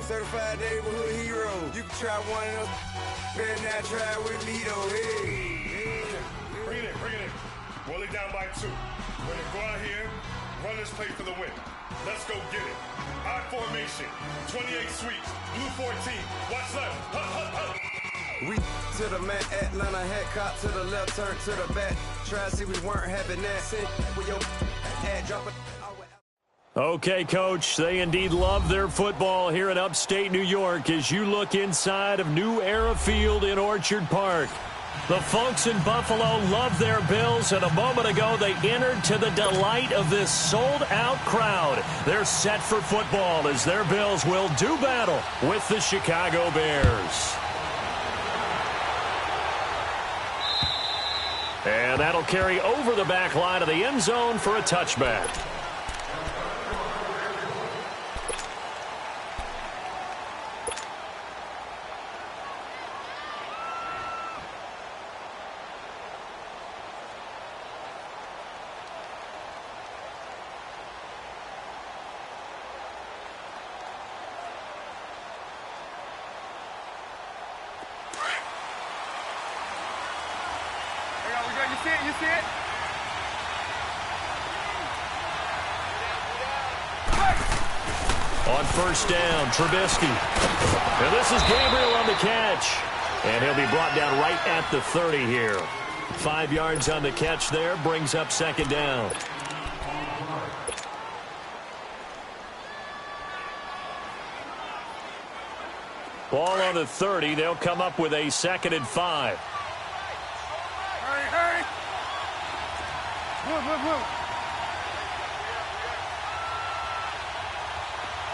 certified neighborhood hero. You can try one of them, better not try with me though. Hey. Bring it in. Roll it down by 2. We're gonna go out here, run this play for the win. Let's go get it. I formation, 28 sweeps, blue 14. Watch left. Hut. We to the man, Atlanta head cop to the left, turn to the back. Try to see we weren't having that. Sit with your head dropping. Okay, Coach, they indeed love their football here in upstate New York as you look inside of New Era Field in Orchard Park. The folks in Buffalo love their Bills, and a moment ago they entered to the delight of this sold-out crowd. They're set for football as their Bills will do battle with the Chicago Bears. And that'll carry over the back line of the end zone for a touchback. You see it? On first down, Trubisky. And this is Gabriel on the catch. And he'll be brought down right at the 30 here. 5 yards on the catch there, brings up second down. Ball on the 30. They'll come up with a 2nd and 5. Hurry. Move.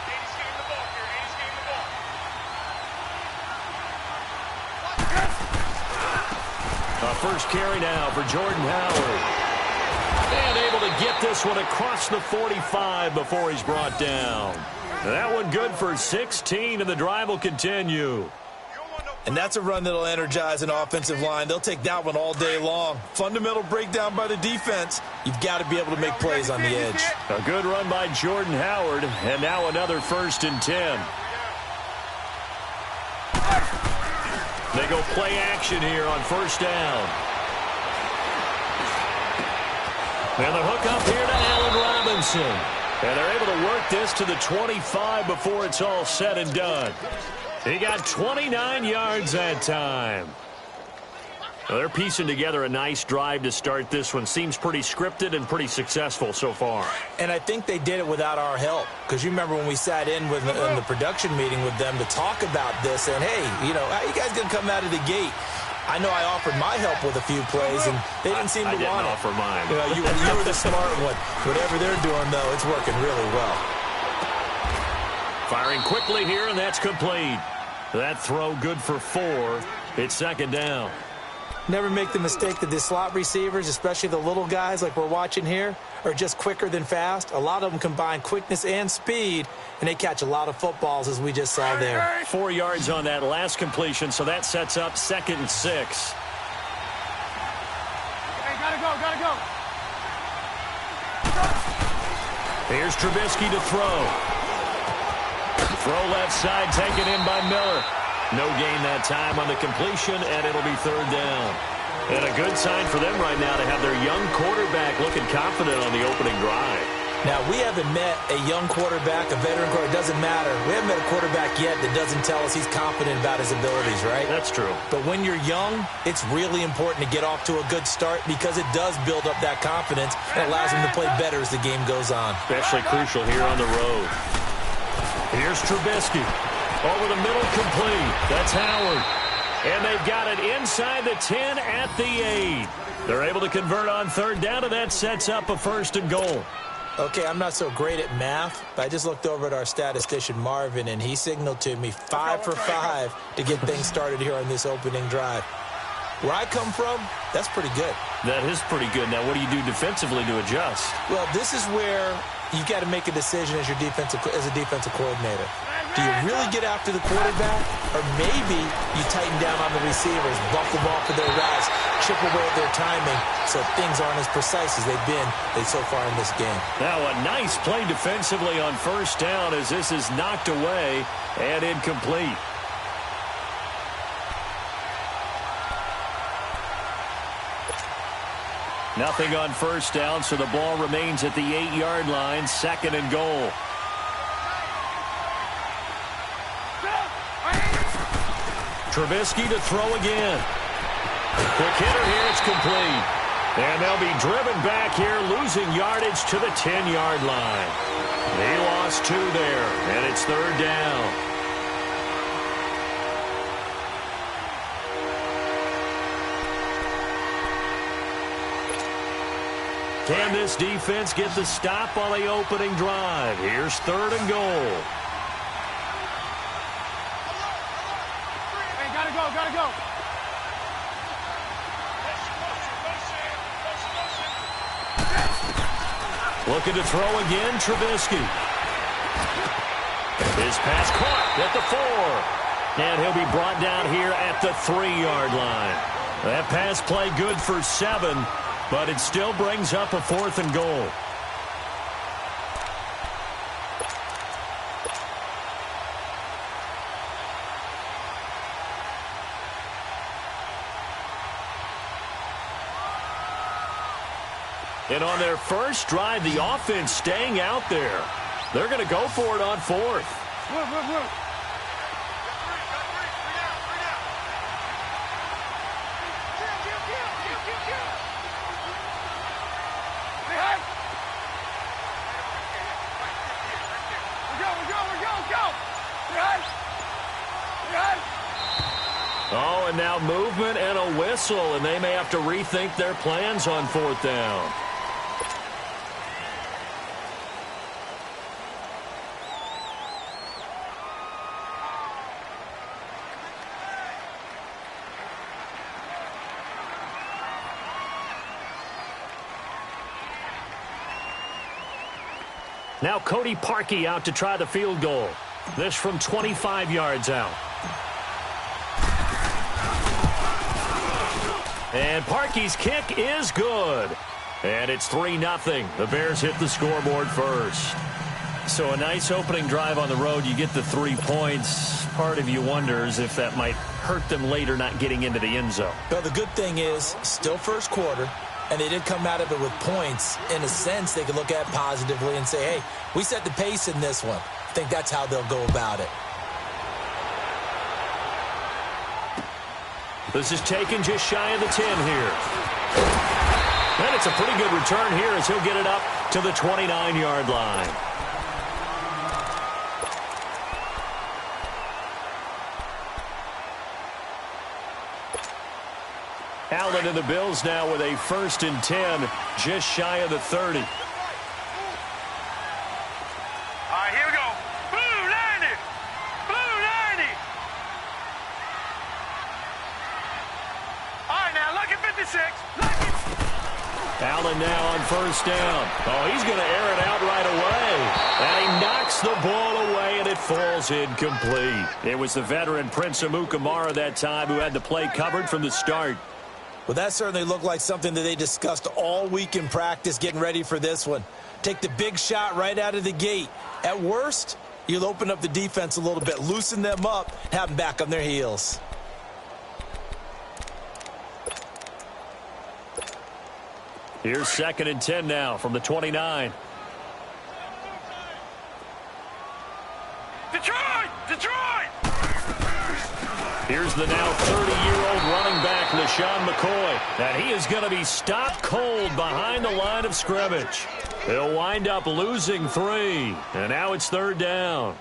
Andy's getting the ball here. A first carry now for Jordan Howard. And able to get this one across the 45 before he's brought down. That one good for 16, and the drive will continue. And that's a run that'll energize an offensive line. They'll take that one all day long. Fundamental breakdown by the defense. You've got to be able to make plays on the edge. A good run by Jordan Howard, and now another 1st and 10. They go play action here on first down. And the hook up here to Allen Robinson. And they're able to work this to the 25 before it's all said and done. He got 29 yards that time. Well, they're piecing together a nice drive to start this one. Seems pretty scripted and pretty successful so far. And I think they did it without our help. Because you remember when we sat in the production meeting with them to talk about this. And, hey, how you guys going to come out of the gate? I know I offered my help with a few plays, and they didn't seem to want it. I didn't offer mine. You were the smart one. Whatever they're doing, though, it's working really well. Firing quickly here, and that's complete. That throw good for 4. It's second down. Never make the mistake that the slot receivers, especially the little guys like we're watching here, are just quicker than fast. A lot of them combine quickness and speed, and they catch a lot of footballs, as we just saw there. 4 yards on that last completion, so that sets up 2nd and 6. Hey, gotta go. Here's Trubisky to throw. Throw left side, taken in by Miller. No gain that time on the completion, and it'll be 3rd down. And a good sign for them right now to have their young quarterback looking confident on the opening drive. Now, we haven't met a young quarterback, a veteran quarterback. It doesn't matter. We haven't met a quarterback yet that doesn't tell us he's confident about his abilities, right? That's true. But when you're young, it's really important to get off to a good start because it does build up that confidence and allows him to play better as the game goes on. Especially crucial here on the road. Here's Trubisky. Over the middle, complete. That's Howard. And they've got it inside the 10 at the 8. They're able to convert on 3rd down, and that sets up a 1st and goal. Okay, I'm not so great at math, but I just looked over at our statistician, Marvin, and he signaled to me 5 for 5 to get things started here on this opening drive. Where I come from, that's pretty good. That is pretty good. Now, what do you do defensively to adjust? Well, this is where you've got to make a decision as a defensive coordinator. Do you really get after the quarterback? Or maybe you tighten down on the receivers, buff the ball for their guys, chip away at their timing so things aren't as precise as they've been so far in this game. Now a nice play defensively on first down as this is knocked away and incomplete. Nothing on first down, so the ball remains at the 8-yard line, 2nd and goal. Trubisky to throw again. Quick hitter here, it's complete. And they'll be driven back here, losing yardage to the 10-yard line. They lost 2 there, and it's 3rd down. Can this defense get the stop on the opening drive? Here's 3rd and goal. Hey, gotta go, gotta go. Looking to throw again, Trubisky. His pass caught at the 4. And he'll be brought down here at the 3-yard line. That pass play good for 7, but it still brings up a 4th and goal. And on their first drive, the offense staying out there. They're going to go for it on 4th. Look. Oh, and now movement and a whistle, and they may have to rethink their plans on 4th down. Now Cody Parkey out to try the field goal. This from 25 yards out. And Parkey's kick is good. And it's 3-0. The Bears hit the scoreboard first. So a nice opening drive on the road. You get the 3 points. Part of you wonders if that might hurt them later not getting into the end zone. Well, the good thing is, still first quarter, and they did come out of it with points. In a sense, they could look at it positively and say, hey, we set the pace in this one. I think that's how they'll go about it. This is taken just shy of the 10 here. And it's a pretty good return here as he'll get it up to the 29-yard line. Allen and the Bills now with a 1st and 10, just shy of the 30. All right, here we go. Blue 90. Blue 90. All right, now look at 56. Look at... Allen now on 1st down. Oh, he's going to air it out right away. And he knocks the ball away, and it falls incomplete. It was the veteran Prince Amukamara that time who had the play covered from the start. Well, that certainly looked like something that they discussed all week in practice getting ready for this one. Take the big shot right out of the gate. At worst, you'll open up the defense a little bit, loosen them up, have them back on their heels. Here's 2nd and 10 now from the 29. Detroit! Here's the now 30-year-old running back, LaShawn McCoy. And he is going to be stopped cold behind the line of scrimmage. He'll wind up losing 3. And now it's 3rd down.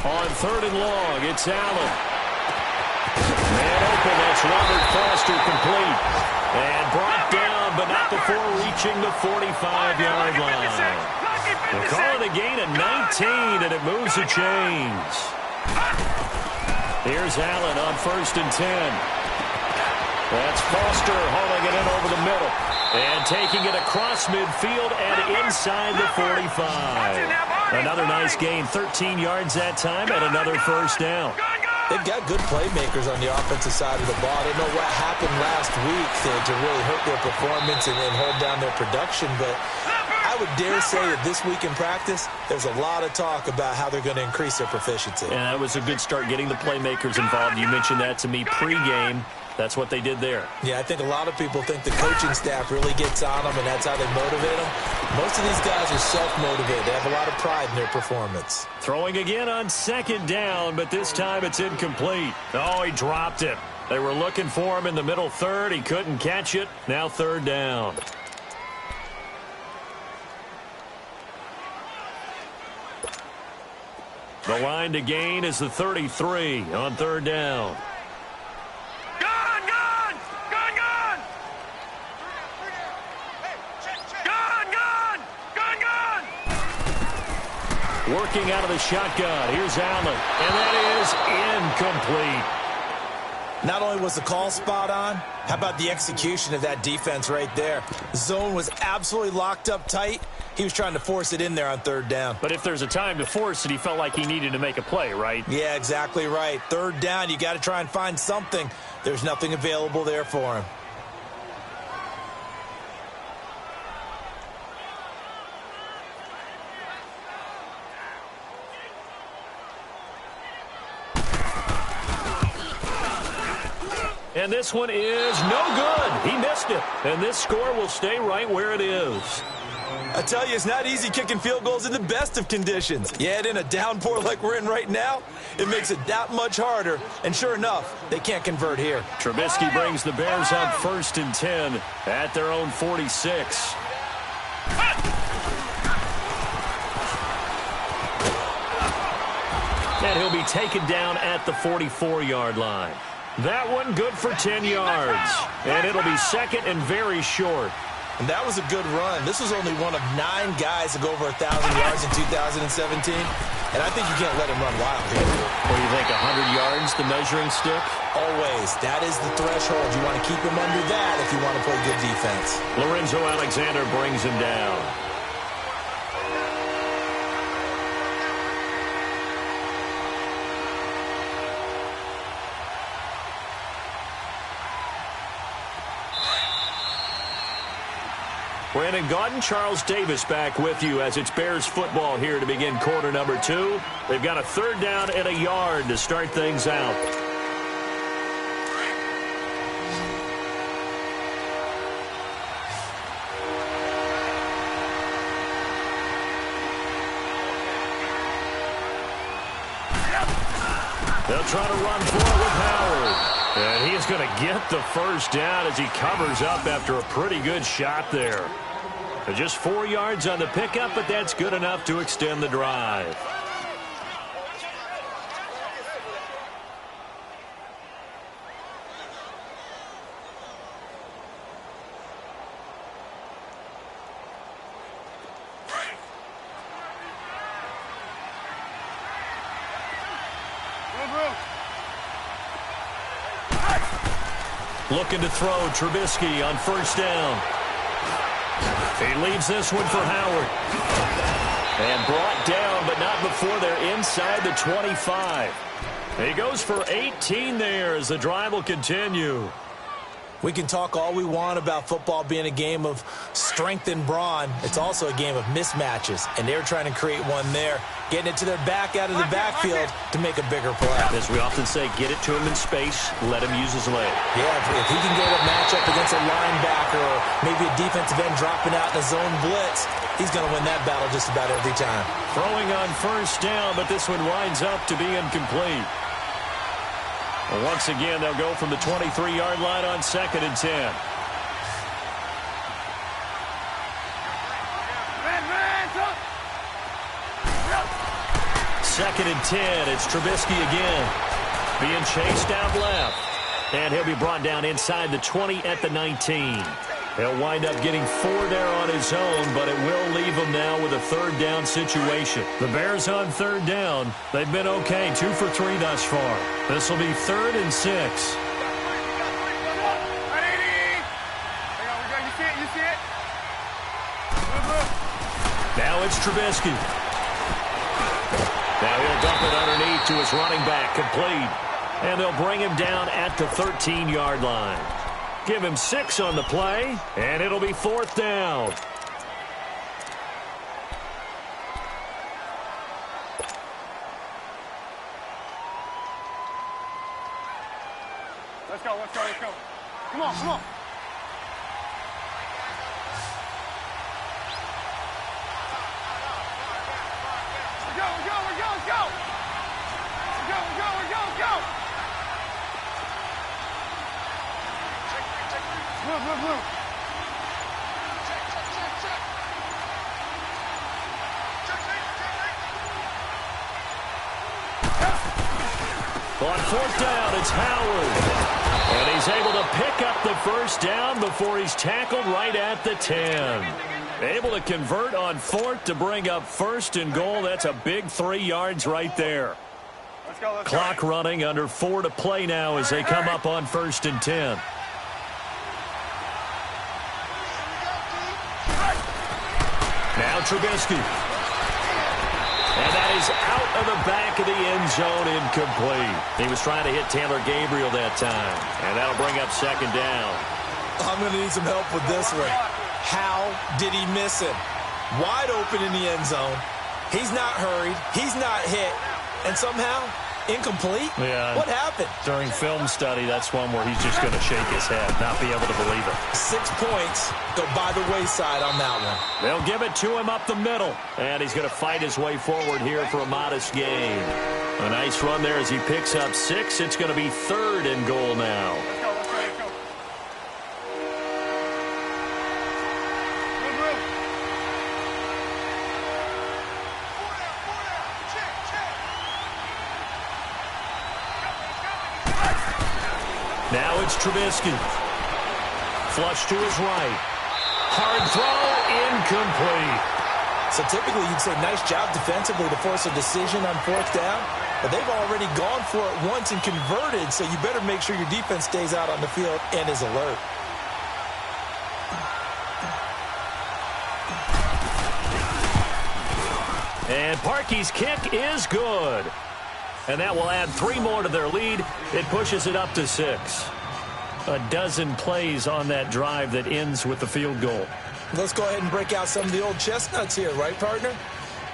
On 3rd and long, it's Allen. Man open, that's Robert Foster complete. And brought down, but not before reaching the 45-yard line. They're calling a gain of 19, and it moves the chains. Here's Allen on 1st and 10. That's Foster hauling it in over the middle. And taking it across midfield and inside the 45. Another nice gain, 13 yards that time, and another first down. They've got good playmakers on the offensive side of the ball. I don't know what happened last week to really hurt their performance and hold down their production, but I would dare say that this week in practice, there's a lot of talk about how they're going to increase their proficiency. And that was a good start, getting the playmakers involved. You mentioned that to me pregame. That's what they did there. Yeah, I think a lot of people think the coaching staff really gets on them, and that's how they motivate them. Most of these guys are self-motivated. They have a lot of pride in their performance. Throwing again on 2nd down, but this time it's incomplete. Oh, he dropped it. They were looking for him in the middle third. He couldn't catch it. Now 3rd down. The line to gain is the 33 on 3rd down. Working out of the shotgun. Here's Allen. And that is incomplete. Not only was the call spot on, how about the execution of that defense right there? The zone was absolutely locked up tight. He was trying to force it in there on 3rd down. But if there's a time to force it, he felt like he needed to make a play, right? Yeah, exactly right. 3rd down, you got to try and find something. There's nothing available there for him. And this one is no good. He missed it. And this score will stay right where it is. I tell you, it's not easy kicking field goals in the best of conditions. You add in a downpour like we're in right now, it makes it that much harder. And sure enough, they can't convert here. Trubisky brings the Bears up 1st and 10 at their own 46. And he'll be taken down at the 44-yard line. That one good for 10 yards. And it'll be 2nd and very short. And that was a good run. This was only one of 9 guys to go over 1,000 yards in 2017. And I think you can't let him run wild here. What do you think, 100 yards, the measuring stick? Always. That is the threshold. You want to keep him under that if you want to play good defense. Lorenzo Alexander brings him down. Brandon Gaudin, Charles Davis back with you as it's Bears football here to begin quarter number 2. They've got a 3rd down and a yard to start things out. They'll try to run for it with Howard. And he is going to get the first down as he covers up after a pretty good shot there. Just 4 yards on the pickup, but that's good enough to extend the drive. Looking to throw, Trubisky on 1st down. He leaves this one for Howard. And brought down, but not before they're inside the 25. He goes for 18 there as the drive will continue. We can talk all we want about football being a game of strength and brawn. It's also a game of mismatches, and they're trying to create one there, getting it to their back out of the backfield to make a bigger play. As we often say, get it to him in space, let him use his leg. Yeah, if he can get a matchup against a linebacker or maybe a defensive end dropping out in a zone blitz, he's going to win that battle just about every time. Throwing on 1st down, but this one winds up to be incomplete. Well, once again, they'll go from the 23-yard line on 2nd and 10. Second and 10. It's Trubisky again. Being chased out left. And he'll be brought down inside the 20 at the 19. He'll wind up getting 4 there on his own, but it will leave him now with a third down situation. The Bears on third down. They've been okay, 2 for 3 thus far. This will be 3rd and 6. Now it's Trubisky. Now he'll dump it underneath to his running back, complete. And they'll bring him down at the 13-yard line. Give him 6 on the play, and it'll be 4th down. Let's go, let's go, let's go. Come on, come on. On 4th down, it's Howard. And he's able to pick up the first down before he's tackled right at the 10. Able to convert on 4th to bring up 1st and goal. That's a big 3 yards right there. Let's go, let's Clock go. running, under 4 to play now as they come up on 1st and 10. Now Trubisky. And that is out of the back of the end zone, incomplete. He was trying to hit Taylor Gabriel that time. And that'll bring up 2nd down. I'm going to need some help with this one. How did he miss him? Wide open in the end zone. He's not hurried. He's not hit. And somehow, incomplete? Yeah. What happened? During film study, that's one where he's just going to shake his head, not be able to believe it. 6 points go by the wayside on that one. They'll give it to him up the middle. And he's going to fight his way forward here for a modest gain. A nice run there as he picks up 6. It's going to be 3rd and goal now. Let's go, let's go, let's go. Good move. Now it's Trubisky. Flush to his right. Hard throw, incomplete. So typically you'd say nice job defensively to force a decision on 4th down, but they've already gone for it once and converted, so you better make sure your defense stays out on the field and is alert. And Parkey's kick is good. And that will add 3 more to their lead. It pushes it up to 6. A dozen plays on that drive that ends with the field goal. Let's go ahead and break out some of the old chestnuts here, right, partner?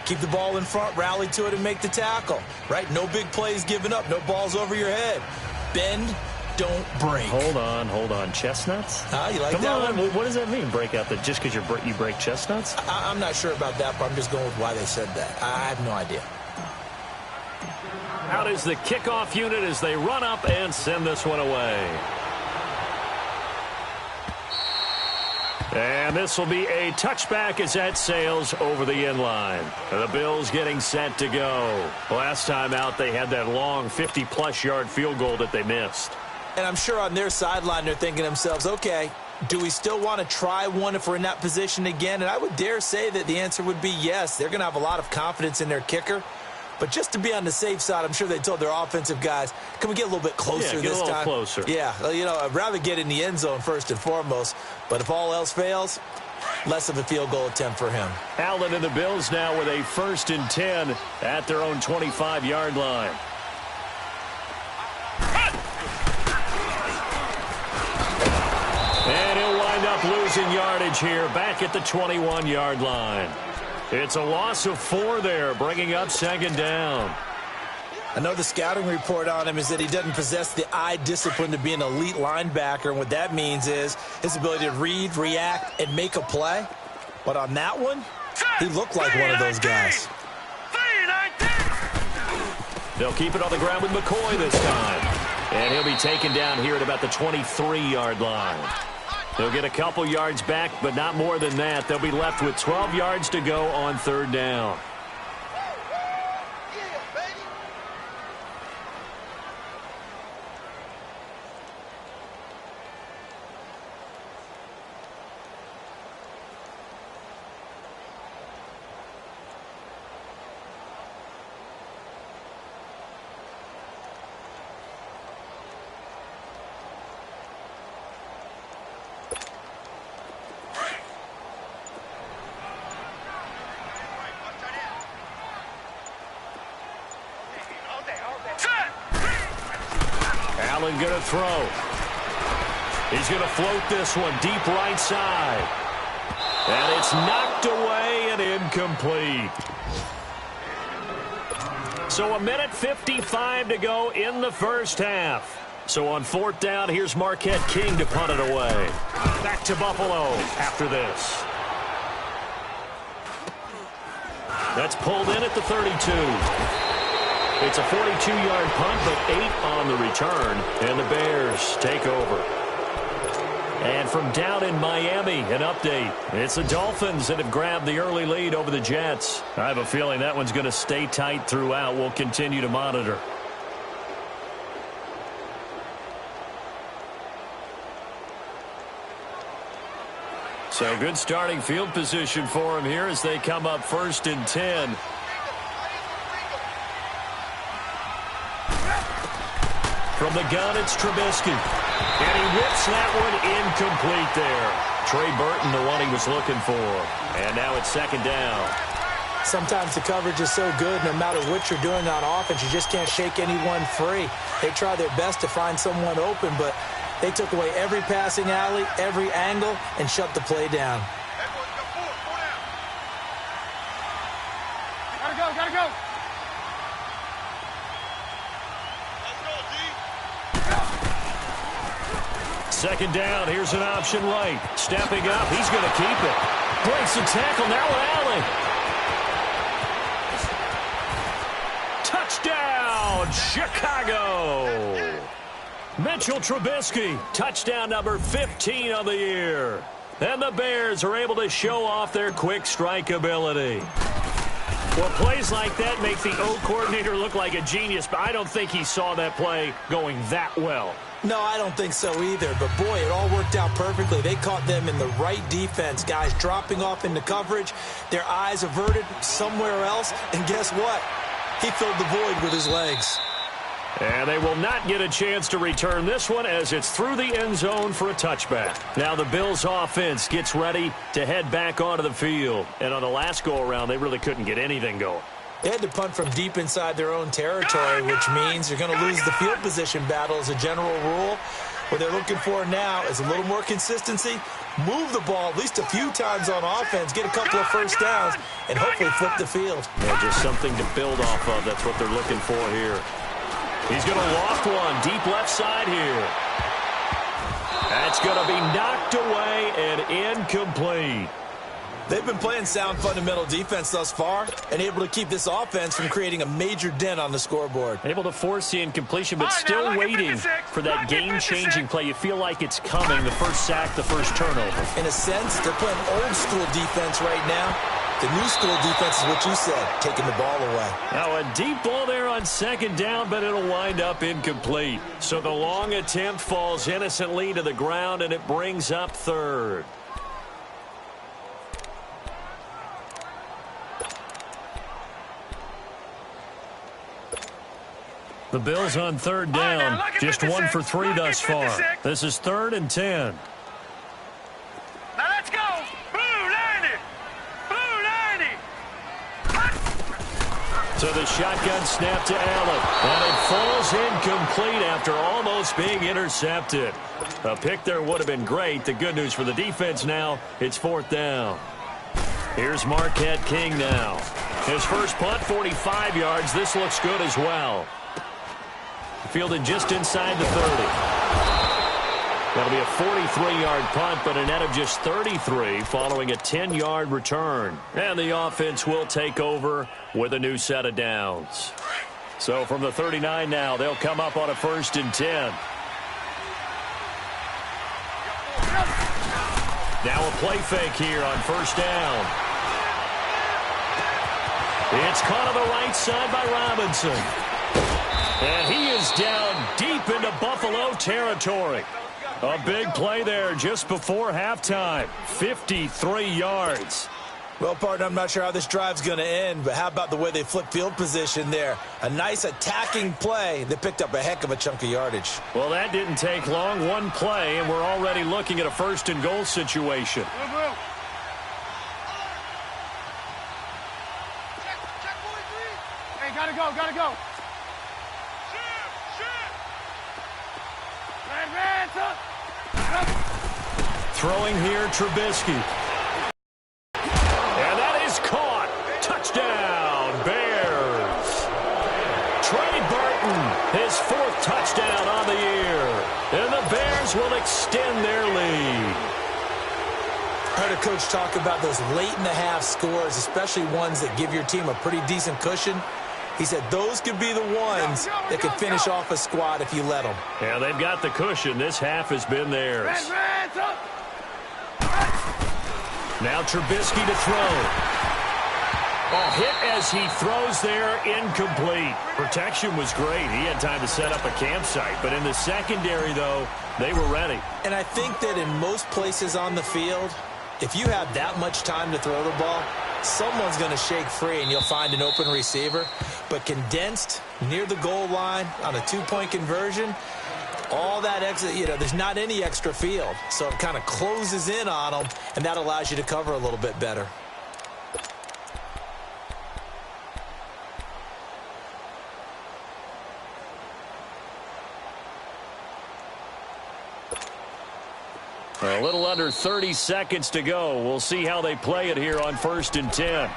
Keep the ball in front, rally to it, and make the tackle, right? No big plays given up, no balls over your head. Bend, don't break. Hold on. Chestnuts? You like Come that on. one? What does that mean, break out? That just because you break chestnuts? I'm not sure about that, but I'm just going with why they said that. I have no idea. Out is the kickoff unit as they run up and send this one away. And this will be a touchback as that sails over the end line. The Bills getting set to go. Last time out, they had that long 50-plus yard field goal that they missed. And I'm sure on their sideline they're thinking to themselves, okay, do we still want to try one if we're in that position again? And I would dare say that the answer would be yes. They're going to have a lot of confidence in their kicker. But just to be on the safe side, I'm sure they told their offensive guys, can we get a little bit closer this time? Yeah, get a little closer. Yeah, you know, I'd rather get in the end zone first and foremost. But if all else fails, less of a field goal attempt for him. Allen and the Bills now with a 1st and 10 at their own 25-yard line. And he'll wind up losing yardage here back at the 21-yard line. It's a loss of 4 there, bringing up 2nd down. I know the scouting report on him is that he doesn't possess the eye discipline to be an elite linebacker, and what that means is his ability to read, react, and make a play. But on that one, he looked like one of those guys. They'll keep it on the ground with McCoy this time. And he'll be taken down here at about the 23-yard line. They'll get a couple yards back, but not more than that. They'll be left with 12 yards to go on 3rd down. going to throw. He's going to float this one deep right side. And it's knocked away and incomplete. So 1:55 to go in the first half. So on fourth down, here's Marquette King to punt it away. Back to Buffalo after this. That's pulled in at the 32. It's a 42-yard punt, but 8 on the return, and the Bears take over. And from down in Miami, an update. It's the Dolphins that have grabbed the early lead over the Jets. I have a feeling that one's going to stay tight throughout. We'll continue to monitor. So good starting field position for them here as they come up 1st and 10. From the gun, it's Trubisky. And he whips that one incomplete there. Trey Burton, the one he was looking for. And now it's 2nd down. Sometimes the coverage is so good, no matter what you're doing on offense, you just can't shake anyone free. They try their best to find someone open, but they took away every passing alley, every angle, and shut the play down. Gotta go. 2nd down, here's an option right. Stepping up, he's going to keep it. Breaks the tackle, now Allen. Touchdown, Chicago. Mitchell Trubisky, touchdown number 15 of the year. And the Bears are able to show off their quick strike ability. Well, plays like that make the O coordinator look like a genius, but I don't think he saw that play going that well. No, I don't think so either, but boy, it all worked out perfectly. They caught them in the right defense, guys dropping off into coverage, their eyes averted somewhere else, and guess what? He filled the void with his legs. And they will not get a chance to return this one as it's through the end zone for a touchback. Now the Bills offense gets ready to head back onto the field. And on the last go-around, they really couldn't get anything going. They had to punt from deep inside their own territory, which means you're going to lose the field position battle as a general rule. What they're looking for now is a little more consistency, move the ball at least a few times on offense, get a couple of first downs, and hopefully flip the field. Yeah, just something to build off of. That's what they're looking for here. He's going to loft one deep left side here. That's going to be knocked away and incomplete. They've been playing sound fundamental defense thus far and able to keep this offense from creating a major dent on the scoreboard. Able to force the incompletion, but still waiting for that game-changing play. You feel like it's coming, the first sack, the first turnover. In a sense, they're playing old-school defense right now. The new school defense is what you said, taking the ball away. Now a deep ball there on 2nd down, but it'll wind up incomplete. So the long attempt falls innocently to the ground, and it brings up 3rd. The Bills on 3rd down, just 1 for 3 thus far. This is 3rd and 10. Now let's go. Blue 90. Blue 90. So the shotgun snap to Allen. And it falls incomplete after almost being intercepted. A pick there would have been great. The good news for the defense now, it's 4th down. Here's Marquette King now. His first punt, 45 yards. This looks good as well. Fielded just inside the 30. That'll be a 43-yard punt, but a net of just 33 following a 10-yard return. And the offense will take over with a new set of downs. So from the 39 now, they'll come up on a 1st and 10. Now a play fake here on 1st down. It's caught on the right side by Robinson. And he is down deep into Buffalo territory. A big play there just before halftime. 53 yards. Well, partner, I'm not sure how this drive's going to end, but how about the way they flip field position there? A nice attacking play that picked up a heck of a chunk of yardage. Well, that didn't take long. One play, and we're already looking at a 1st and goal situation. Hey, gotta go. Throwing here, Trubisky. And that is caught. Touchdown, Bears. Trey Burton, his 4th touchdown on the year. And the Bears will extend their lead. I heard a coach talk about those late-in-the-half scores, especially ones that give your team a pretty decent cushion. He said those could be the ones that could finish off a squad if you let them. Yeah, they've got the cushion. This half has been theirs. Now Trubisky to throw. Oh, hit as he throws there, incomplete. Protection was great. He had time to set up a campsite. But in the secondary, though, they were ready. And I think that in most places on the field, if you have that much time to throw the ball, someone's going to shake free and you'll find an open receiver. But condensed near the goal line on a 2-point conversion, all that extra, there's not any extra field. So it kind of closes in on them, and that allows you to cover a little bit better. A little under 30 seconds to go. We'll see how they play it here on 1st and 10.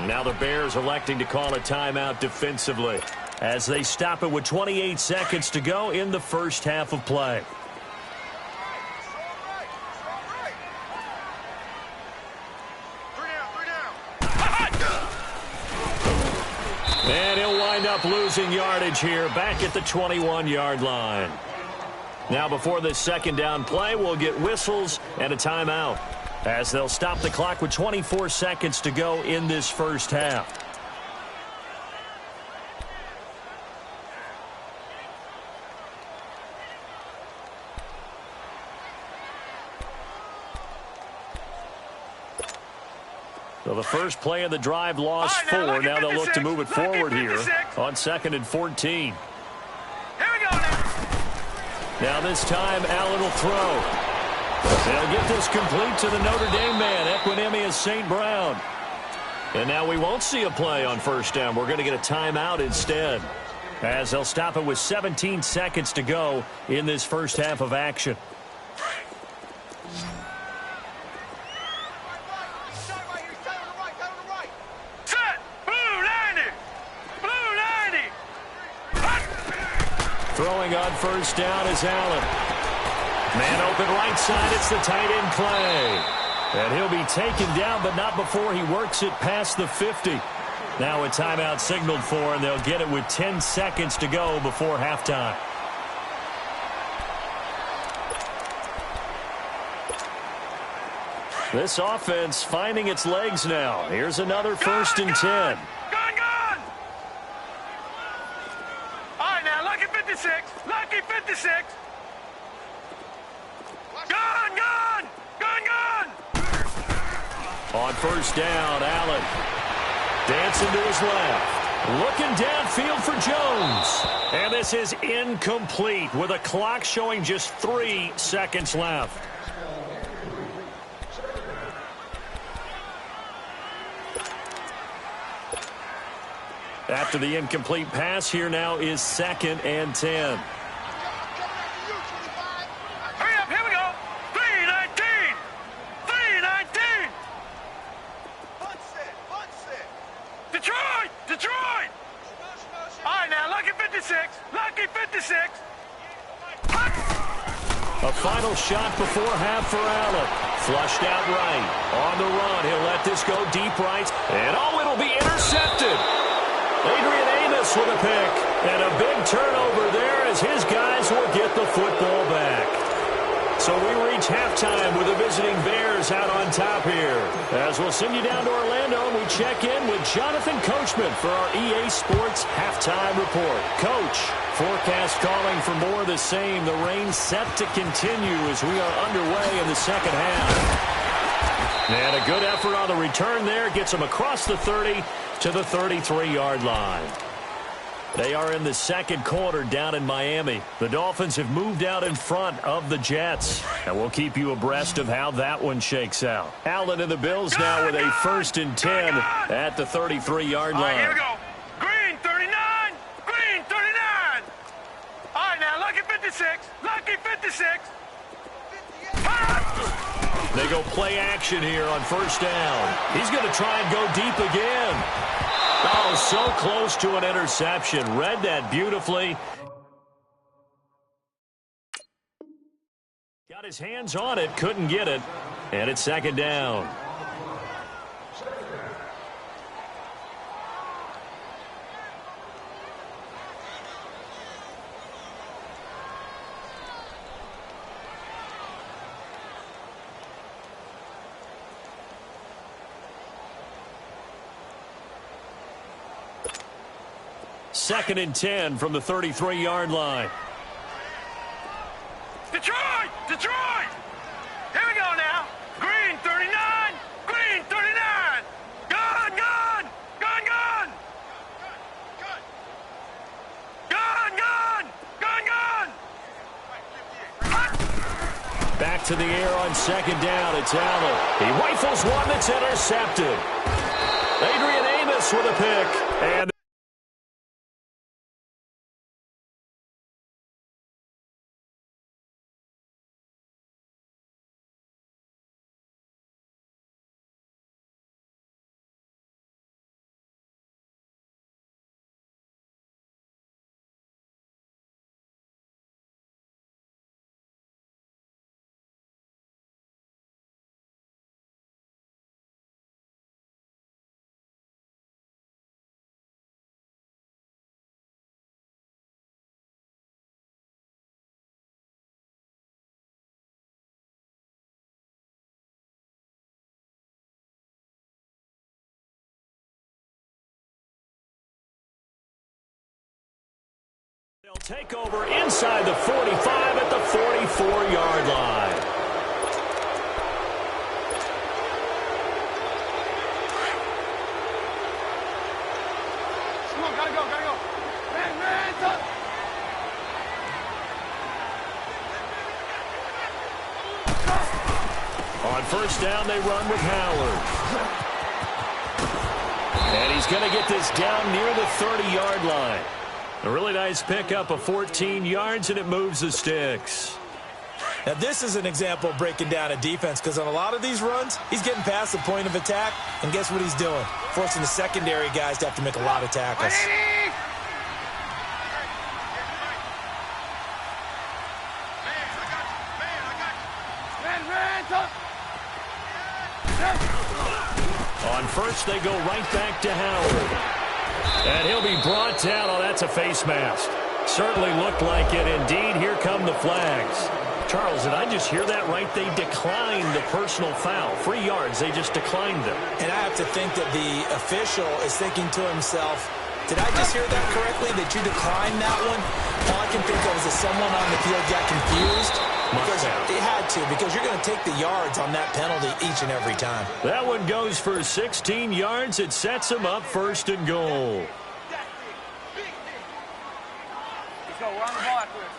Now the Bears electing to call a timeout defensively as they stop it with 28 seconds to go in the first half of play. And he'll wind up losing yardage here back at the 21-yard line. Now before this second down play, we'll get whistles and a timeout as they'll stop the clock with 24 seconds to go in this first half. So the first play of the drive lost 4. Now they'll look to move it forward here on 2nd and 14. Here we go now. Now this time, Allen will throw. They'll get this complete to the Notre Dame man, Equinemius St. Brown. And now we won't see a play on first down. We're going to get a timeout instead, as they'll stop it with 17 seconds to go in this first half of action. Set. Blue 90. Blue 90. Throwing on first down is Allen. Man open right side. It's the tight end play. And he'll be taken down, but not before he works it past the 50. Now a timeout signaled for, and they'll get it with 10 seconds to go before halftime. This offense finding its legs now. Here's another 1st and 10. Gone. All right, now, lucky 56. Lucky 56. Gone. On first down, Allen dancing to his left. Looking downfield for Jones. And this is incomplete with a clock showing just 3 seconds left. After the incomplete pass, here now is 2nd and 10. Hurry up, here we go. 3-19. 3-19. Detroit. All right, now, lucky 56. Lucky 56. A final shot before half for Allen. Flushed out right. On the run, he'll let this go deep right. And it'll be intercepted. Adrian Amos with a pick. And a big turnover there as his guys will get the football back. So we reach halftime with the visiting Bears out on top here. As we'll send you down to Orlando, and we check in with Jonathan Coachman for our EA Sports Halftime Report. Coach, forecast calling for more of the same. The rain set to continue as we are underway in the second half. And a good effort on the return there. Gets them across the 30 to the 33-yard line. They are in the second quarter down in Miami. The Dolphins have moved out in front of the Jets. And we'll keep you abreast of how that one shakes out. Allen and the Bills now with a 1st and 10 at the 33-yard line. All right, here we go. Green 39. Green 39. All right, now, lucky 56. Lucky 56. They go play action here on first down. He's going to try and go deep again. Oh, so close to an interception. Read that beautifully. Got his hands on it, couldn't get it. And it's second down. Second and 10 from the 33-yard line. Detroit! Detroit! Here we go now. Green 39. Green 39. Gun, gun. Gun, gun. Gun, gun. Gun, gun. Back to the air on second down. It's Allen. He rifles one that's intercepted. Adrian Amos with a pick. And they'll take over inside the 45 at the 44-yard line. Come on, gotta go, gotta go. Man, touch. On first down, they run with Howard. And he's going to get this down near the 30-yard line. A really nice pickup of 14 yards, and it moves the sticks. Now, this is an example of breaking down a defense, because on a lot of these runs, he's getting past the point of attack, and guess what he's doing? Forcing the secondary guys to have to make a lot of tackles. On first, they go right back to Howard. And he'll be brought down. Oh, that's a face mask. Certainly looked like it. Indeed, here come the flags. Charles, did I just hear that right? They declined the personal foul. 3 yards, they just declined them. And I have to think that the official is thinking to himself, did I just hear that correctly, that you declined that one? All I can think of is that someone on the field got confused. Because it had to, because you're going to take the yards on that penalty each and every time. That one goes for 16 yards. It sets them up first and goal. Let's go, we're on the ball after this.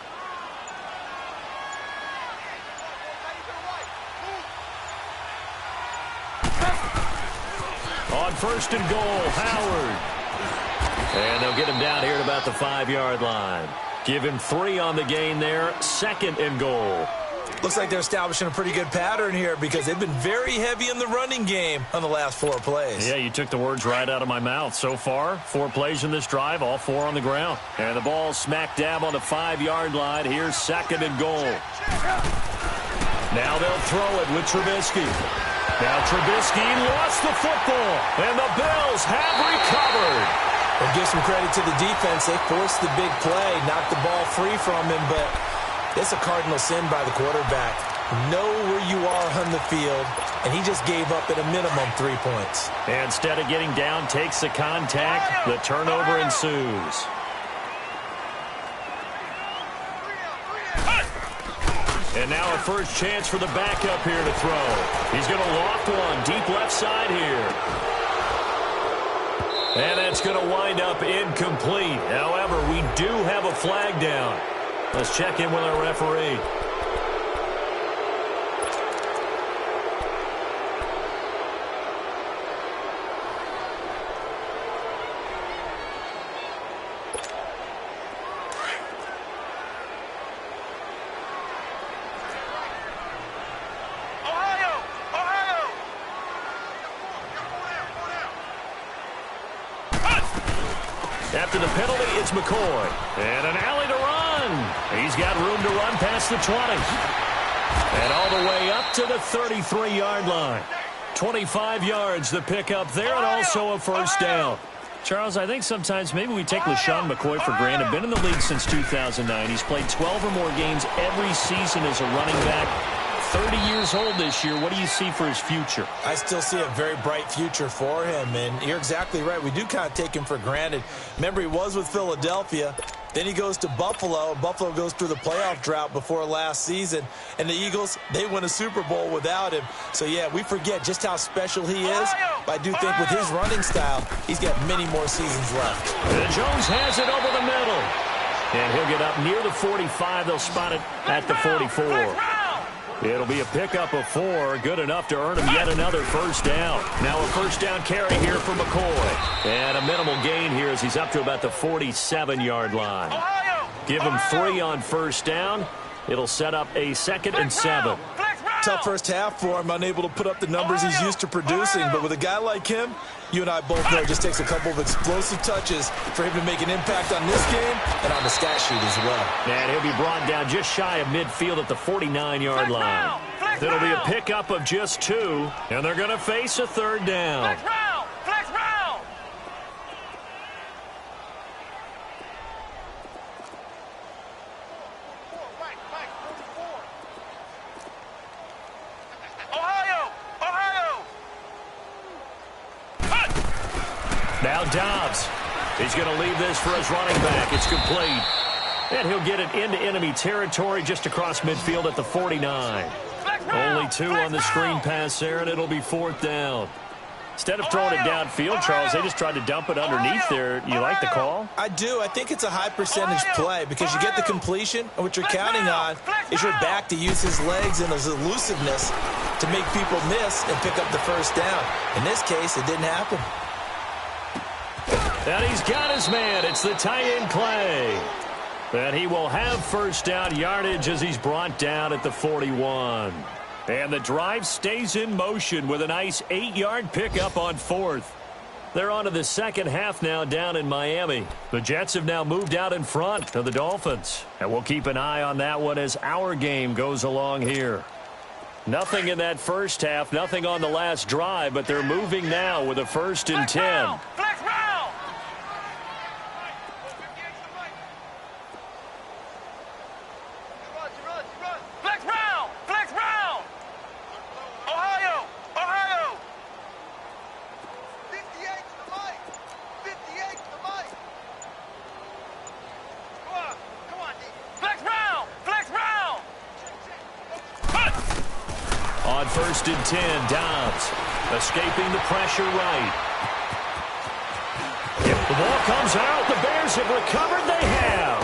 On first and goal, Howard. And they'll get him down here at about the 5-yard line. Give him 3 on the gain there. Second and goal. Looks like they're establishing a pretty good pattern here, because they've been very heavy in the running game on the last 4 plays. Yeah, you took the words right out of my mouth. So far, 4 plays in this drive, all 4 on the ground. And the ball smack dab on the 5-yard line. Here's second and goal. Now they'll throw it with Trubisky. Now Trubisky lost the football, and the Bills have recovered. Well, give some credit to the defense. They forced the big play, knocked the ball free from him, but it's a cardinal sin by the quarterback. Know where you are on the field, and he just gave up at a minimum 3 points. And instead of getting down, takes the contact. The turnover ensues. And now a first chance for the backup here to throw. He's going to loft one deep left side here. And that's going to wind up incomplete. However, we do have a flag down. Let's check in with our referee. Ohio, After the penalty, it's McCoy. And an alley to run. He's got room to run past the 20. And all the way up to the 33-yard line. 25 yards the pickup there, and also a first down. Charles, I think sometimes maybe we take LaShawn McCoy for granted. Been in the league since 2009. He's played 12 or more games every season as a running back. 30 years old this year. What do you see for his future? I still see a very bright future for him, and you're exactly right. We do kind of take him for granted. Remember, he was with Philadelphia. Then he goes to Buffalo. Buffalo goes through the playoff drought before last season. And the Eagles, they win a Super Bowl without him. So, yeah, we forget just how special he is. But I do think with his running style, he's got many more seasons left. And Jones has it over the middle. And he'll get up near the 45. They'll spot it at the 44. It'll be a pickup of 4, good enough to earn him yet another first down. Now a first down carry here for McCoy. And a minimal gain here as he's up to about the 47-yard line. Give him 3 on first down. It'll set up a 2nd and 7. Tough first half for him, unable to put up the numbers he's used to producing. But with a guy like him, you and I both know it just takes a couple of explosive touches for him to make an impact on this game and on the stat sheet as well. And he'll be brought down just shy of midfield at the 49-yard line. It'll be a pickup of just 2, and they're going to face a 3rd down. Now Dobbs. He's going to leave this for his running back. It's complete. And he'll get it into enemy territory just across midfield at the 49. Only 2 on the screen pass there, and it'll be 4th down. Instead of throwing it downfield, Charles, they just tried to dump it underneath there. You like the call? I do. I think it's a high percentage play because you get the completion, and what you're counting on is your back to use his legs and his elusiveness to make people miss and pick up the first down. In this case, it didn't happen. And he's got his man. It's the tie-in Clay. And he will have first down yardage as he's brought down at the 41. And the drive stays in motion with a nice 8-yard pickup on 4th. They're on to the second half now down in Miami. The Jets have now moved out in front of the Dolphins. And we'll keep an eye on that one as our game goes along here. Nothing in that first half, nothing on the last drive, but they're moving now with a 1st and 10. On 1st and 10, Dobbs escaping the pressure right. If the ball comes out, the Bears have recovered. They have.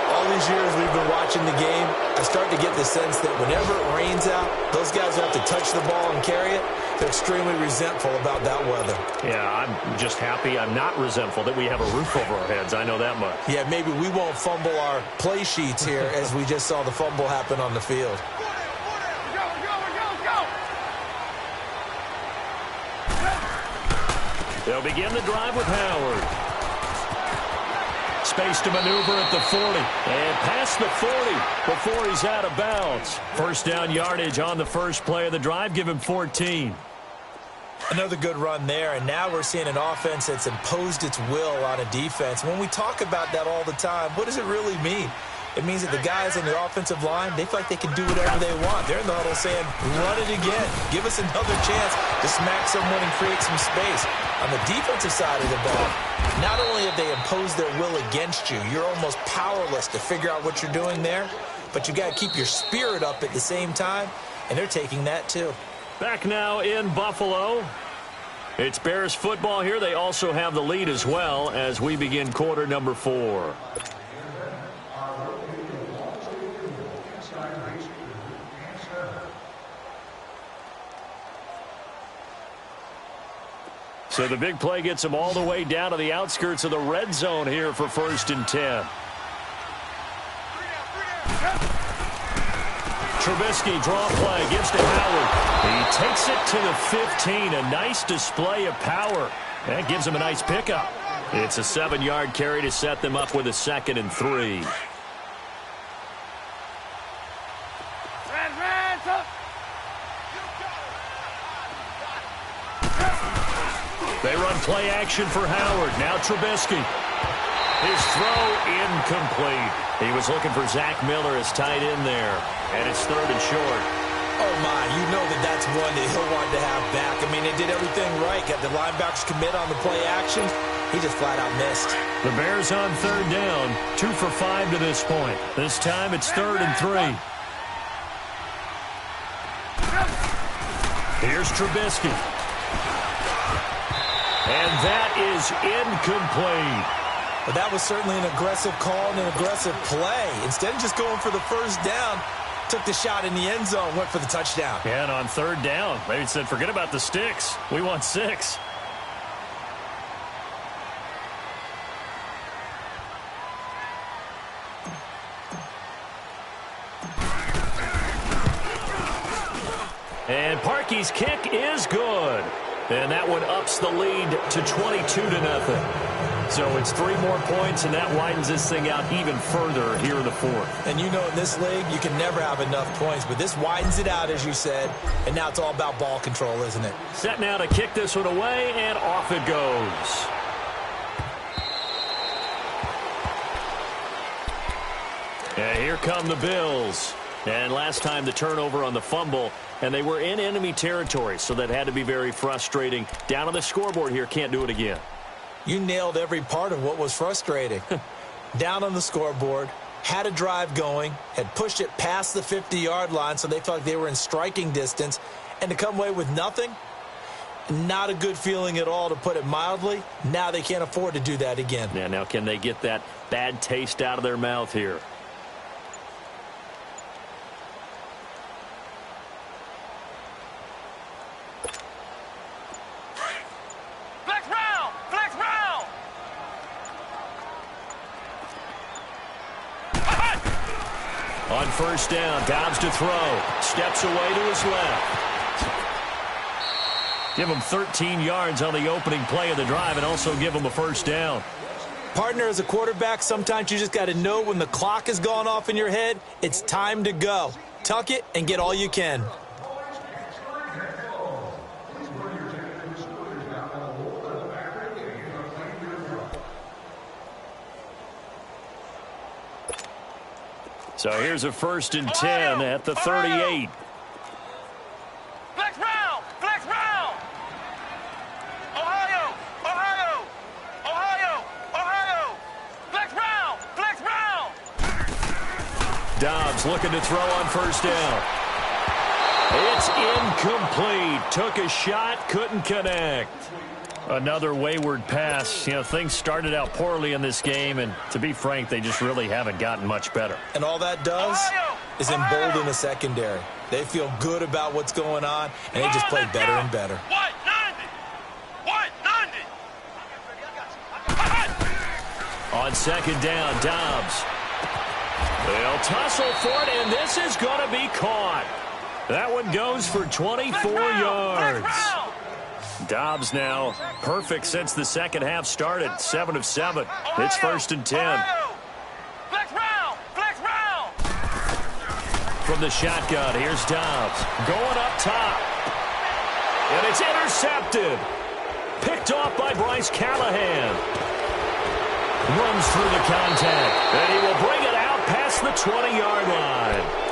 All these years we've been watching the game, I start to get the sense that whenever it rains out, those guys who have to touch the ball and carry it, they're extremely resentful about that weather. Yeah, I'm just happy I'm not resentful that we have a roof over our heads. I know that much. Yeah, maybe we won't fumble our play sheets here as we just saw the fumble happen on the field. They'll begin the drive with Howard. Space to maneuver at the 40. And past the 40 before he's out of bounds. First down yardage on the first play of the drive. Give him 14. Another good run there, and now we're seeing an offense that's imposed its will on a defense. When we talk about that all the time, what does it really mean? It means that the guys on the offensive line, they feel like they can do whatever they want. They're in the huddle saying, run it again. Give us another chance to smack someone and create some space. On the defensive side of the ball, not only have they imposed their will against you, you're almost powerless to figure out what you're doing there, but you got to keep your spirit up at the same time, and they're taking that too. Back now in Buffalo. It's Bears football here. They also have the lead as well as we begin quarter number 4. So the big play gets them all the way down to the outskirts of the red zone here for 1st and 10. Trubisky draw play, gives to Howard. He takes it to the 15. A nice display of power. That gives him a nice pickup. It's a 7-yard carry to set them up with a 2nd and 3. They run play action for Howard. Now Trubisky. His throw incomplete. He was looking for Zach Miller as tight end there. And it's 3rd and short. Oh, my. You know that's one that he'll want to have back. I mean, they did everything right. Got the linebackers commit on the play action. He just flat out missed. The Bears on 3rd down. 2 for 5 to this point. This time it's 3rd and 3. Here's Trubisky. And that is incomplete. Well, that was certainly an aggressive call and an aggressive play. Instead of just going for the first down, took the shot in the end zone, went for the touchdown. Yeah, and on 3rd down, they said, forget about the sticks. We want 6. And Parkey's kick is good. And that one ups the lead to 22-0. So it's 3 more points, and that widens this thing out even further here in the 4th. And you know in this league, you can never have enough points. But this widens it out, as you said. And now it's all about ball control, isn't it? Set now to kick this one away, and off it goes. And here come the Bills. And last time the turnover on the fumble, and they were in enemy territory, so that had to be very frustrating. Down on the scoreboard here, can't do it again. You nailed every part of what was frustrating. Down on the scoreboard, had a drive going, had pushed it past the 50-yard line, so they felt like they were in striking distance, and to come away with nothing, not a good feeling at all, to put it mildly. Now they can't afford to do that again. Yeah, now can they get that bad taste out of their mouth here? On 1st down, Dobbs to throw. Steps away to his left. Give him 13 yards on the opening play of the drive and also give him a 1st down. Partner, as a quarterback, sometimes you just got to know when the clock has gone off in your head, it's time to go. Tuck it and get all you can. So here's a 1st and 10 at the 38. Flex round! Flex round! Ohio! Ohio! Ohio! Ohio! Flex round! Flex round! Dobbs looking to throw on 1st down. It's incomplete. Took a shot, couldn't connect. Another wayward pass. You know, things started out poorly in this game, and to be frank, they just really haven't gotten much better. And all that does is embolden the secondary. They feel good about what's going on, and they just play better and better. What? 90! What? 90! On 2nd down, Dobbs. They'll tussle for it, and this is going to be caught. That one goes for 24 yards. Dobbs now perfect since the second half started. 7 of 7. It's 1st and 10. Flex round! Flex round! From the shotgun, here's Dobbs. Going up top. And it's intercepted. Picked off by Bryce Callahan. Runs through the contact. And he will bring it out past the 20-yard line.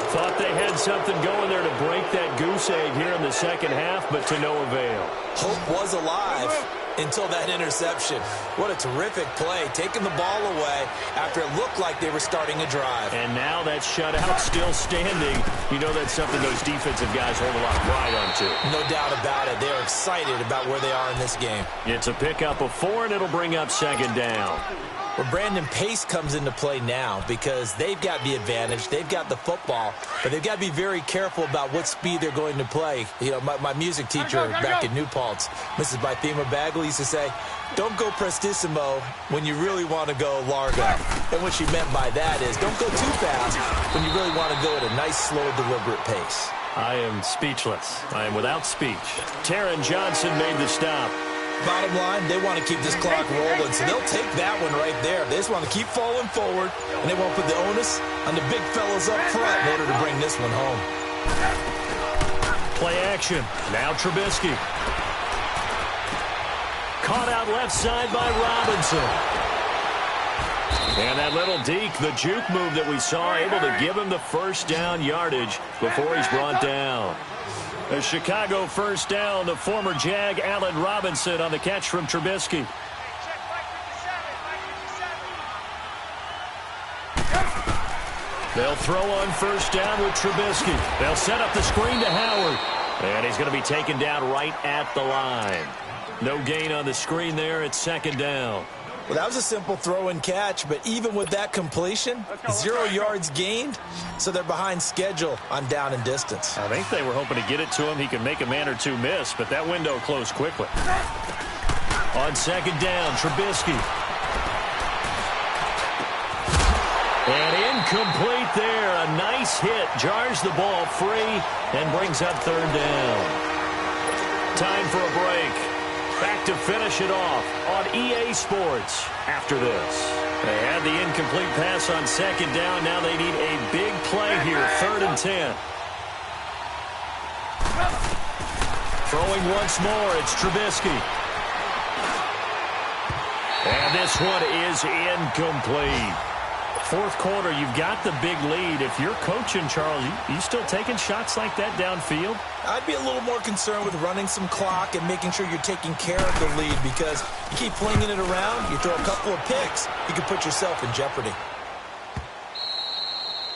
Thought they had something going there to break that goose egg here in the second half, but to no avail. Hope was alive until that interception. What a terrific play, taking the ball away after it looked like they were starting a drive. And now that shutout still standing. You know that's something those defensive guys hold a lot of pride on, too. No doubt about it. They're excited about where they are in this game. It's a pickup of 4, and it'll bring up 2nd down. Where Brandon Pace comes into play now because they've got the advantage. They've got the football, but they've got to be very careful about what speed they're going to play. You know, my music teacher back in New Paltz, Mrs. Bythema Bagley, used to say, don't go prestissimo when you really want to go largo. And what she meant by that is don't go too fast when you really want to go at a nice, slow, deliberate pace. I am speechless. I am without speech. Taron Johnson made the stop. Bottom line, they want to keep this clock rolling, so they'll take that one right there. They just want to keep falling forward, and they won't put the onus on the big fellows up front in order to bring this one home. Play action. Now Trubisky. Caught out left side by Robinson. And that little deke, the juke move that we saw, able to give him the first down yardage before he's brought down. A Chicago first down, the former Jag, Allen Robinson, on the catch from Trubisky. They'll throw on first down with Trubisky. They'll set up the screen to Howard. And he's going to be taken down right at the line. No gain on the screen there. It's second down. Well, that was a simple throw and catch, but even with that completion, 0 yards gained, so they're behind schedule on down and distance. I think they were hoping to get it to him. He could make a man or two miss, but that window closed quickly. On second down, Trubisky. And incomplete there. A nice hit. Jars the ball free and brings up third down. Time for a break. Back to finish it off on EA Sports after this. They had the incomplete pass on second down. Now they need a big play here, 3rd and 10. Throwing once more, it's Trubisky. And this one is incomplete. Fourth quarter, you've got the big lead. If you're coaching, Charles, you still taking shots like that downfield? I'd be a little more concerned with running some clock and making sure you're taking care of the lead, because you keep flinging it around, you throw a couple of picks, you can put yourself in jeopardy.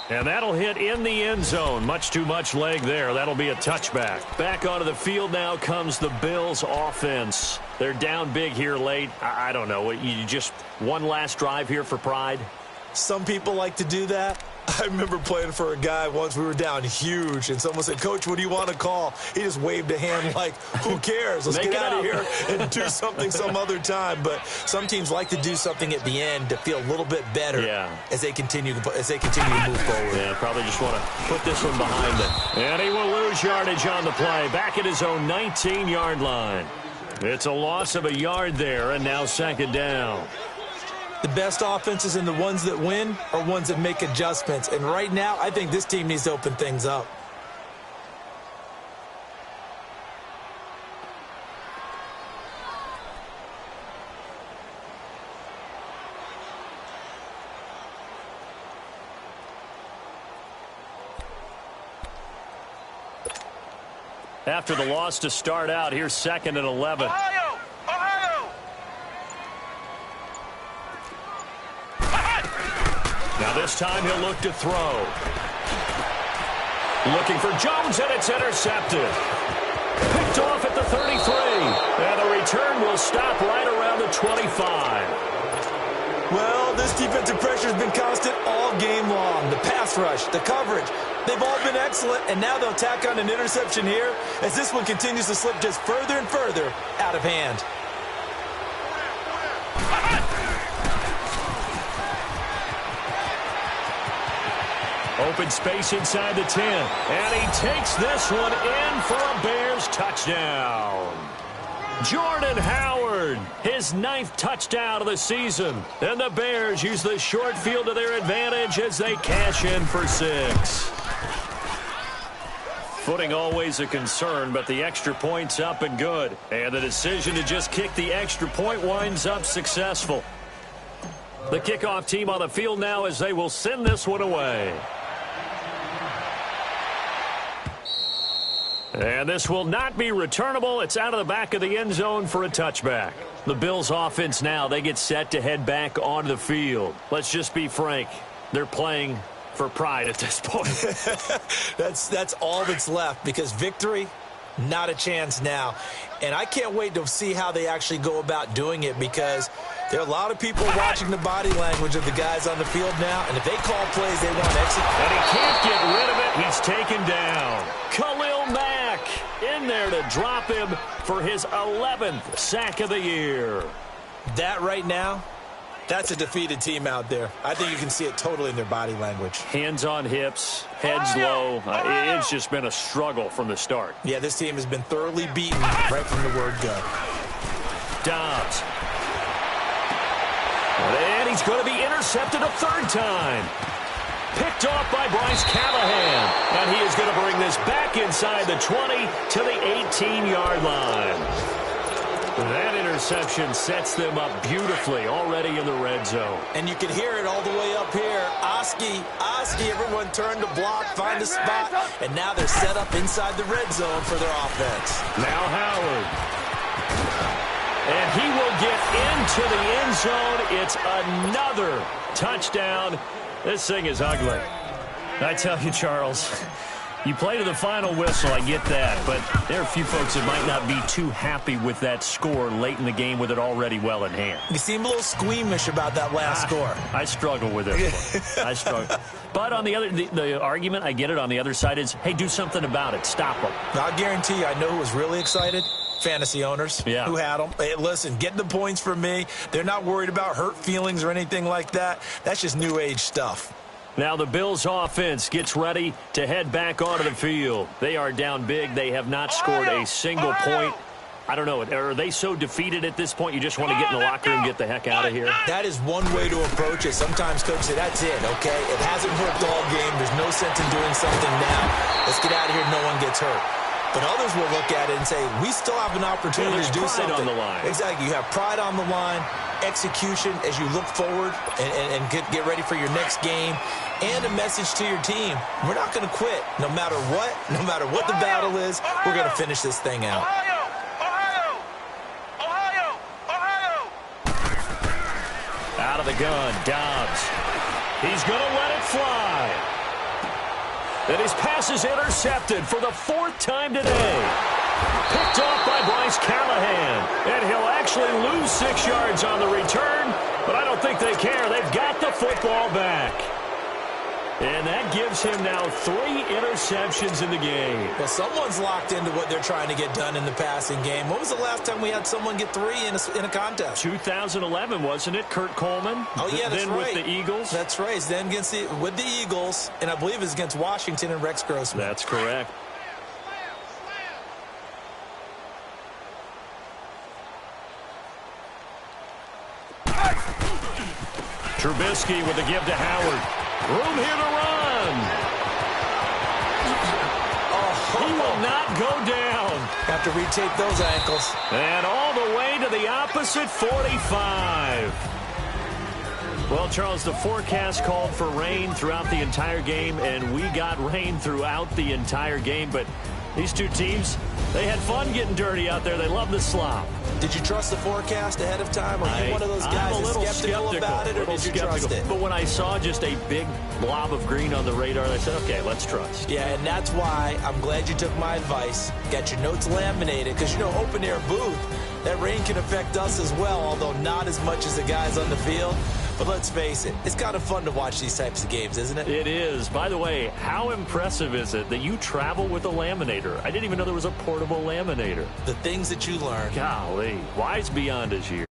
And that'll hit in the end zone. Much too much leg there. That'll be a touchback. Back onto the field now comes the Bills offense. They're down big here late. I don't know. You just one last drive here for pride? Some people like to do that. I remember playing for a guy once. We were down huge, and someone said, "Coach, what do you want to call?" He just waved a hand like, who cares? Let's get out of here and do something some other time. But some teams like to do something at the end to feel a little bit better as they continue to move forward. Yeah, probably just want to put this one behind them. And he will lose yardage on the play. Back at his own 19-yard line. It's a loss of a yard there, and now second down. The best offenses and the ones that win are ones that make adjustments. And right now, I think this team needs to open things up. After the loss to start out, here's 2nd and 11. Ohio! Ohio! Now this time he'll look to throw. Looking for Jones, and it's intercepted. Picked off at the 33. And the return will stop right around the 25. Well, this defensive pressure has been constant all game long. The pass rush, the coverage, they've all been excellent, and now they'll tack on an interception here as this one continues to slip just further and further out of hand. Open space inside the 10. And he takes this one in for a Bears touchdown. Jordan Howard, his 9th touchdown of the season. And the Bears use the short field to their advantage as they cash in for 6. Footing always a concern, but the extra point's up and good. And the decision to just kick the extra point winds up successful. The kickoff team on the field now as they will send this one away. And this will not be returnable. It's out of the back of the end zone for a touchback. The Bills offense now, they get set to head back onto the field. Let's just be frank. They're playing for pride at this point. That's all that's left, because victory, not a chance now. And I can't wait to see how they actually go about doing it, because there are a lot of people watching the body language of the guys on the field now, and if they call plays, they want to execute. And he can't get rid of it. He's taken down. Khalil Mack in there to drop him for his 11th sack of the year. That right now, that's a defeated team out there. I think you can see it totally in their body language. Hands on hips, heads low. It's just been a struggle from the start. Yeah, this team has been thoroughly beaten right from the word go. Dobbs. And he's going to be intercepted a third time. Picked off by Bryce Callahan. And he is going to bring this back inside the 20 to the 18-yard line. That interception sets them up beautifully already in the red zone. And you can hear it all the way up here. Oski, everyone turned to block, find a spot, and now they're set up inside the red zone for their offense. Now Howard. And he will get into the end zone. It's another touchdown. This thing is ugly. I tell you, Charles, you play to the final whistle, I get that, but there are a few folks that might not be too happy with that score late in the game with it already well in hand. You seem a little squeamish about that last score. I struggle with this one. I struggle. But on the argument, I get it, on the other side is, hey, do something about it. Stop them. I'll guarantee you, I know who was really excited. Fantasy owners who had them. Hey, listen, get the points for me. They're not worried about hurt feelings or anything like that. That's just new age stuff. Now the Bills offense gets ready to head back onto the field. They are down big. They have not scored a single point. I don't know. Are they so defeated at this point you just want to get in the locker room and get the heck out of here? That is one way to approach it. Sometimes coaches say, that's it, okay? It hasn't worked all game. There's no sense in doing something now. Let's get out of here. No one gets hurt. But others will look at it and say, we still have an opportunity to do something. On the line. Exactly. You have pride on the line, execution as you look forward and get ready for your next game, and a message to your team. We're not going to quit. No matter what the battle is, we're going to finish this thing out. Ohio! Out of the gun, Dobbs. He's going to let it fly. And his pass is intercepted for the fourth time today. Picked off by Bryce Callahan. And he'll actually lose 6 yards on the return, but I don't think they care. They've got the football back. And that gives him now 3 interceptions in the game. Well, someone's locked into what they're trying to get done in the passing game. When was the last time we had someone get 3 in a contest? 2011, wasn't it? Kurt Coleman? Oh, yeah, that's then right. With the Eagles? That's right. Then with the Eagles, and I believe it was against Washington and Rex Grossman. That's correct. Trubisky with the give to Howard. Room here to run. He will not go down. Have to retake those ankles. And all the way to the opposite 45. Well, Charles, the forecast called for rain throughout the entire game, and we got rain throughout the entire game. But these two teams, they had fun getting dirty out there. They love the slop. Did you trust the forecast ahead of time? Are you one of those guys that's skeptical about it, or did you trust it? But when I saw just a big blob of green on the radar, I said, okay, let's trust. Yeah, and that's why I'm glad you took my advice. Got your notes laminated, because, open air booth, that rain can affect us as well, although not as much as the guys on the field. But let's face it, it's kind of fun to watch these types of games, isn't it? It is. By the way, how impressive is it that you travel with a laminator? I didn't even know there was a portable laminator. The things that you learn. Golly, wise beyond his years.